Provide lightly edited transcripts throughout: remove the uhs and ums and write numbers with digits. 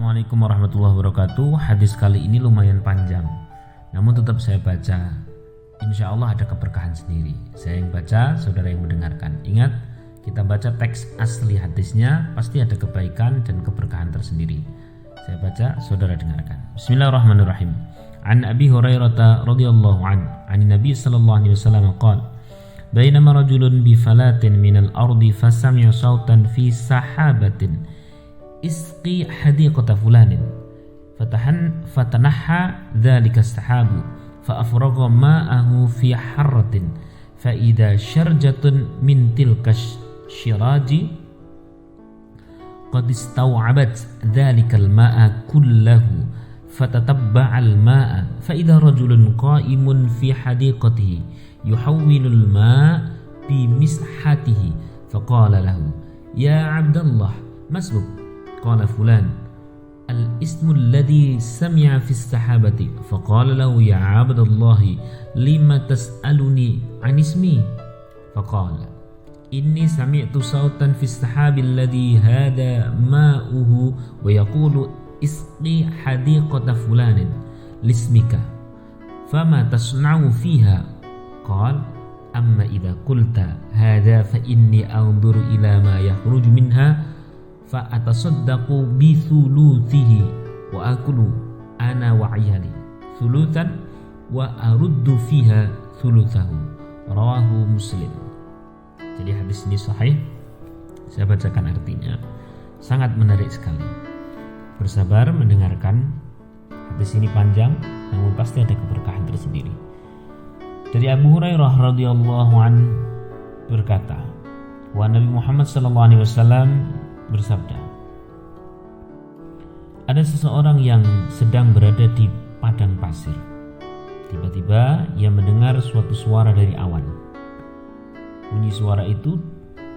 Assalamualaikum warahmatullahi wabarakatuh. Hadis kali ini lumayan panjang, namun tetap saya baca. Insya Allah ada keberkahan sendiri. Saya yang baca, saudara yang mendengarkan. Ingat, kita baca teks asli hadisnya, pasti ada kebaikan dan keberkahan tersendiri. Saya baca, saudara dengarkan. Bismillahirrahmanirrahim. An Abi Hurairah radhiyallahu an Nabi sallallahu alaihi wasallam qala: Bainama rajulun bi falatin minal ardi fasami'a sautan fi sahabatin isqi hadiqata fulanin fatanaha dhalika sahabu fa'afragha ma'ahu fi harratin fa'idha syarjatun min tilka syiraji qad istaw'abat dhalika al-ma'a kullahu fatatabba'a al-ma'a fa'idha rajulun qa'imun fi hadiqatihi yuhawwilu al-ma'a bi mishatihi faqala lahu ya Abdallah masbuk qala fulan al-ismu alladhi sami'a fi as-sahabati faqala lahu ya Abdallah lima tas'aluni an ismi faqala inni sami'tu sautan fi as-sahabi alladhi hada ma'uhu wa yaqulu isqi hadiqata fulanin lismika fama tasna'u fiha qala amma idha qulta hada fa inni anzuru ila ma yakhruju minha fa atasaddaqu bi thuluthihi wa akulu ana wa ayali thuluthan wa aruddu fiha thuluthahu rawahu Muslim. Jadi hadis ini sahih. Saya bacakan artinya. Sangat menarik sekali. Bersabar mendengarkan. Hadis ini panjang, namun pasti ada keberkahan tersendiri. Dari Abu Hurairah radhiyallahu an berkata, wa Nabi Muhammad sallallahu alaihi wasallam bersabda, ada seseorang yang sedang berada di padang pasir. Tiba-tiba ia mendengar suatu suara dari awan. Bunyi suara itu,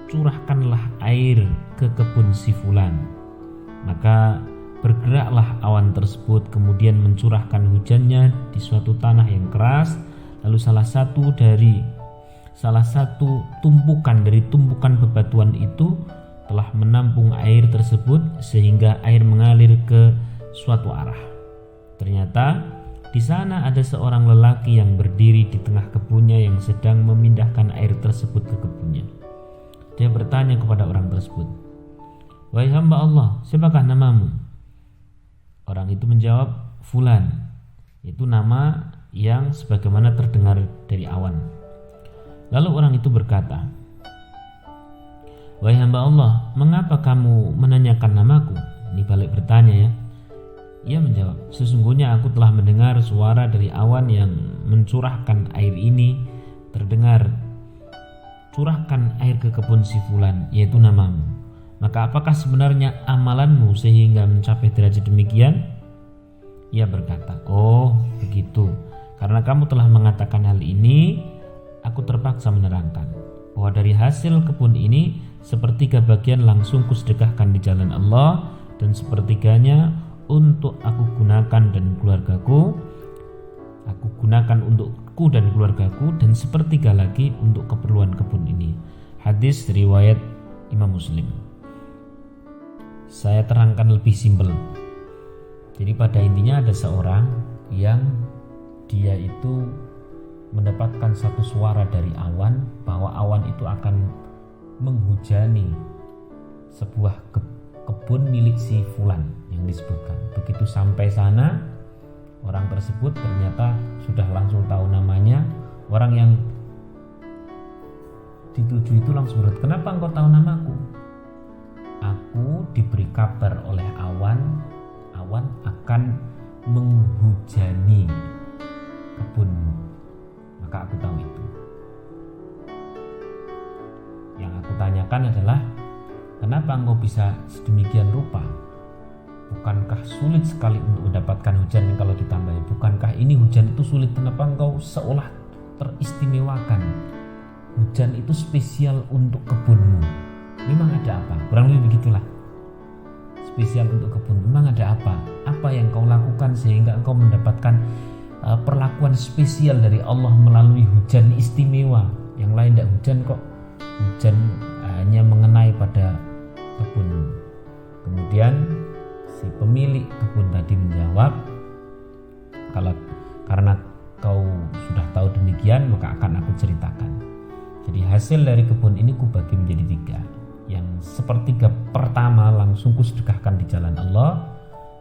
curahkanlah air ke kebun si fulan. Maka bergeraklah awan tersebut kemudian mencurahkan hujannya di suatu tanah yang keras. Lalu salah satu tumpukan dari tumpukan bebatuan itu telah menampung air tersebut sehingga air mengalir ke suatu arah. Ternyata di sana ada seorang lelaki yang berdiri di tengah kebunnya yang sedang memindahkan air tersebut ke kebunnya. Dia bertanya kepada orang tersebut, "Wahai hamba Allah, siapakah namamu?" Orang itu menjawab, "Fulan." Itu nama yang sebagaimana terdengar dari awan. Lalu orang itu berkata, "Wahai hamba Allah, mengapa kamu menanyakan namaku?" Ini balik bertanya ya. Ia menjawab, "Sesungguhnya aku telah mendengar suara dari awan yang mencurahkan air ini terdengar, curahkan air ke kebun si fulan, yaitu namamu. Maka apakah sebenarnya amalanmu sehingga mencapai derajat demikian?" Ia berkata, "Oh begitu. Karena kamu telah mengatakan hal ini, aku terpaksa menerangkan bahwa dari hasil kebun ini sepertiga bagian langsung kusedekahkan di jalan Allah dan sepertiganya untuk aku gunakan dan keluargaku. Aku gunakan untukku dan keluargaku dan sepertiga lagi untuk keperluan kebun ini." Hadis riwayat Imam Muslim. Saya terangkan lebih simpel. Jadi pada intinya ada seorang yang dia itu mendapatkan satu suara dari awan bahwa awan itu akan menghujani sebuah kebun milik si fulan yang disebutkan. Begitu sampai sana, orang tersebut ternyata sudah langsung tahu namanya. Orang yang dituju itu langsung berkata, "Kenapa engkau tahu namaku?" "Aku diberi kabar oleh awan akan menghujani kebunmu, maka aku tahu itu. Yang aku tanyakan adalah, kenapa engkau bisa sedemikian rupa? Bukankah sulit sekali untuk mendapatkan hujan kalau ditambahi? Bukankah ini hujan itu sulit? Kenapa engkau seolah teristimewakan? Hujan itu spesial untuk kebunmu. Memang ada apa?" Kurang lebih begitulah. Spesial untuk kebun. Memang ada apa? Apa yang kau lakukan sehingga engkau mendapatkan perlakuan spesial dari Allah melalui hujan istimewa? Yang lain tidak hujan kok. Hujan hanya mengenai pada kebun. Kemudian si pemilik hasil dari kebun ini kubagi menjadi 3. Yang sepertiga pertama langsung kusedekahkan di jalan Allah,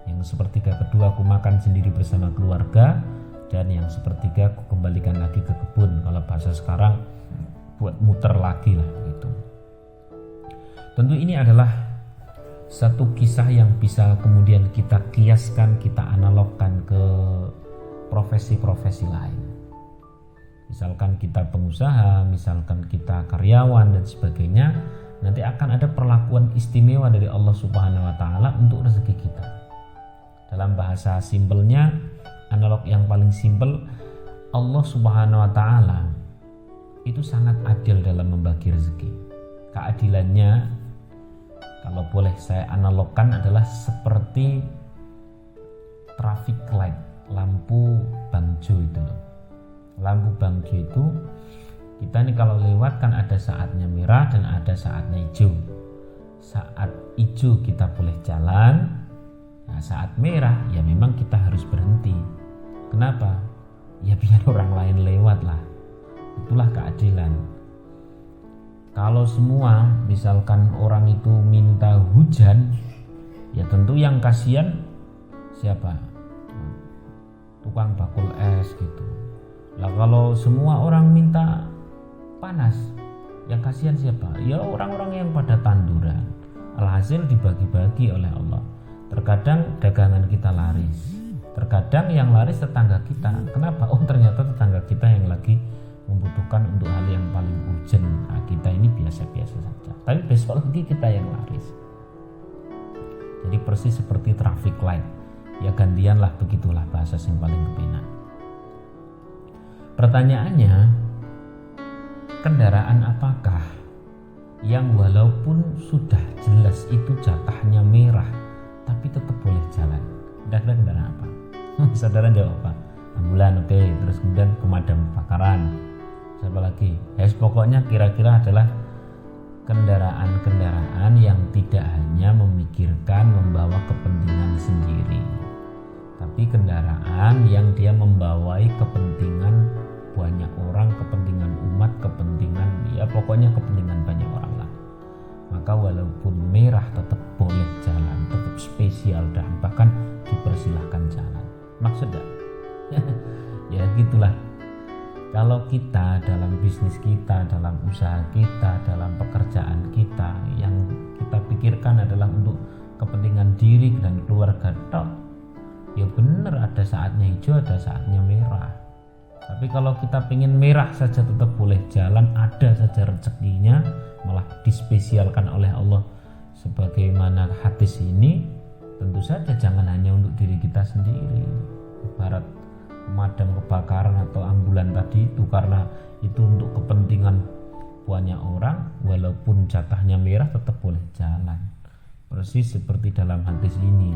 yang sepertiga kedua aku makan sendiri bersama keluarga, dan yang sepertiga aku kembalikan lagi ke kebun. Kalau bahasa sekarang buat muter lagi lah gitu. Tentu ini adalah satu kisah yang bisa kemudian kita kiaskan, kita analogkan ke profesi-profesi lain. Misalkan kita pengusaha, misalkan kita karyawan dan sebagainya, nanti akan ada perlakuan istimewa dari Allah Subhanahu wa taala untuk rezeki kita. Dalam bahasa simpelnya, analog yang paling simpel, Allah Subhanahu wa taala itu sangat adil dalam membagi rezeki. Keadilannya, kalau boleh saya analogkan, adalah seperti traffic light, lampu bangjo itu loh. Lampu bangjo itu kita nih kalau lewat kan ada saatnya merah dan ada saatnya hijau. Saat hijau kita boleh jalan, nah saat merah ya memang kita harus berhenti. Kenapa? Ya biar orang lain lewat lah. Itulah keadilan. Kalau semua misalkan orang itu minta hujan, ya tentu yang kasihan siapa? Tukang bakul es gitu. Lah kalau semua orang minta panas, yang kasihan siapa? Ya orang-orang yang pada tanduran. Alhasil dibagi-bagi oleh Allah. Terkadang dagangan kita laris, terkadang yang laris tetangga kita. Kenapa? Oh ternyata tetangga kita yang lagi membutuhkan untuk hal yang paling urgent. Nah, kita ini biasa-biasa saja, tapi besok lagi kita yang laris. Jadi persis seperti traffic light, ya gantian lah, begitulah bahasa yang paling kepenak. Pertanyaannya, kendaraan apakah yang walaupun sudah jelas itu jatahnya merah tapi tetap boleh jalan? Kira-kira kendaraan apa? Saudara jawab apa? Ambulan, oke. Terus kemudian pemadam kebakaran. Siapa lagi? Ya pokoknya kira-kira adalah kendaraan-kendaraan yang tidak hanya memikirkan membawa kepentingan sendiri, tapi kendaraan yang dia membawai kepentingan banyak orang, kepentingan umat, kepentingan ya pokoknya kepentingan banyak orang lah. Maka walaupun merah tetap boleh jalan, tetap spesial dan bahkan dipersilahkan jalan. Maksud gak? Ya gitulah. Kalau kita dalam bisnis kita, dalam usaha kita, dalam pekerjaan kita, yang kita pikirkan adalah untuk kepentingan diri dan keluarga tok, ya benar ada saatnya hijau, ada saatnya merah. Tapi kalau kita pengen merah saja tetap boleh jalan, ada saja rezekinya, malah dispesialkan oleh Allah sebagaimana hadis ini, tentu saja jangan hanya untuk diri kita sendiri. Ibarat pemadam kebakaran atau ambulan tadi itu, karena itu untuk kepentingan banyak orang, walaupun jatahnya merah tetap boleh jalan. Persis seperti dalam hadis ini,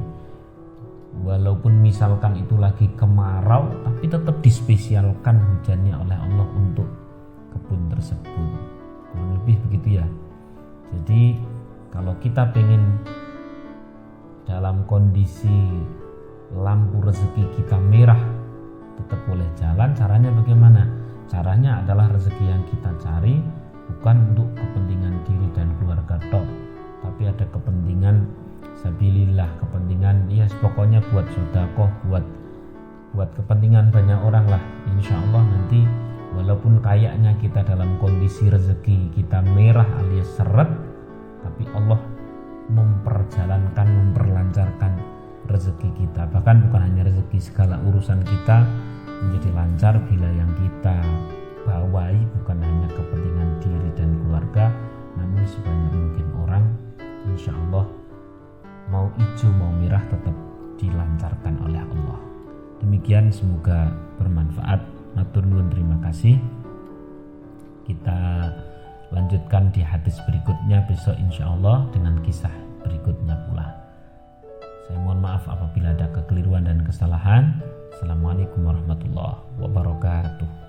walaupun misalkan itu lagi kemarau tapi tetap dispesialkan hujannya oleh Allah untuk kebun tersebut. Kurang lebih begitu ya. Jadi kalau kita pengen dalam kondisi lampu rezeki kita merah tetap boleh jalan, caranya bagaimana? Caranya adalah rezeki yang kita cari bukan untuk kepentingan diri dan keluarga tok, tapi ada kepentingan sabilillah, kepentingan ya pokoknya buat sedekah, buat kepentingan banyak orang lah. Insya Allah nanti walaupun kayaknya kita dalam kondisi rezeki kita merah alias seret, tapi Allah memperjalankan, memperlancarkan rezeki kita. Bahkan bukan hanya rezeki, segala urusan kita menjadi lancar bila yang kita bawai bukan hanya kepentingan diri dan keluarga, namun sebanyak mungkin orang. Insya Allah mau hijau mau merah tetap dilancarkan oleh Allah. Demikian, semoga bermanfaat. Matur nuwun, terima kasih. Kita lanjutkan di hadis berikutnya besok insya Allah dengan kisah berikutnya pula. Saya mohon maaf apabila ada kekeliruan dan kesalahan. Assalamualaikum warahmatullahi wabarakatuh.